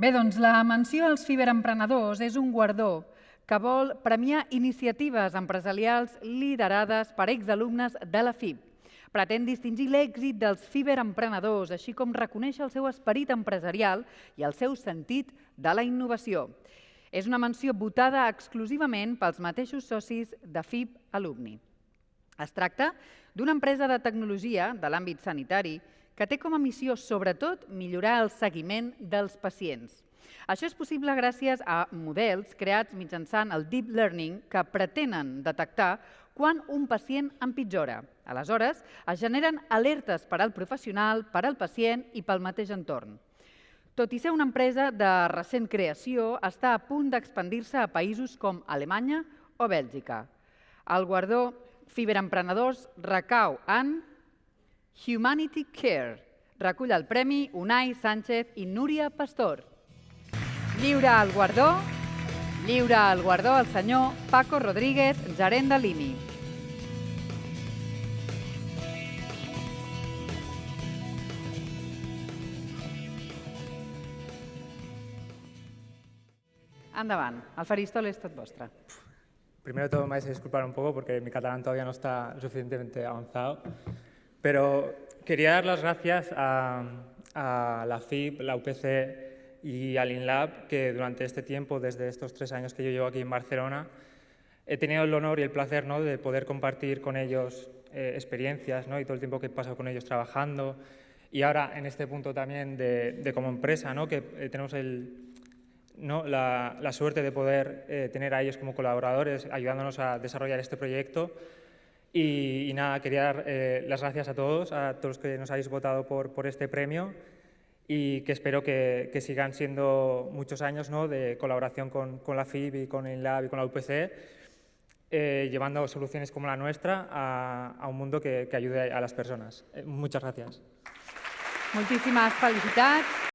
Bé, doncs la menció als ciberemprenedors és un guardó que vol premiar iniciatives empresarials liderades per exalumnes de la FIB. Pretén distingir l'èxit dels ciberemprenedors, així com reconèixer el seu esperit empresarial i el seu sentit de la innovació. És una menció votada exclusivament pels mateixos socis de FIB Alumni. Es tracta d'una empresa de tecnologia de l'àmbit sanitari que té com a missió, sobretot, millorar el seguiment dels pacients. Això és possible gràcies a models creats mitjançant el Deep Learning que pretenen detectar quan un pacient empitjora. Aleshores, es generen alertes per al professional, per al pacient i pel mateix entorn. Tot i ser una empresa de recent creació, està a punt d'expandir-se a països com Alemanya o Bèlgica. El guardó Ciberemprenedors recau en Humanity Care. Recull el premi Unai Sánchez i Núria Pastor. Lliure el guardó al senyor Paco Rodríguez, gerent de l'IMI. Endavant, el faristol és tot vostre. Primero de todo me vais a disculpar un poco porque mi catalán todavía no está suficientemente avanzado, pero quería dar las gracias a la FIB, la UPC y al INLAB, que durante este tiempo, desde estos 3 años que yo llevo aquí en Barcelona, he tenido el honor y el placer, ¿no?, de poder compartir con ellos experiencias, ¿no?, y todo el tiempo que he pasado con ellos trabajando, y ahora en este punto también de como empresa, ¿no?, que tenemos la suerte de poder tener a ellos como colaboradores ayudándonos a desarrollar este proyecto. Y nada, quería dar las gracias a todos los que nos habéis votado por este premio y que espero que sigan siendo muchos años, ¿no?, de colaboración con la FIB y con el INLAB y con la UPC, llevando soluciones como la nuestra a un mundo que ayude a las personas. Muchas gracias. Moltíssimes felicitats.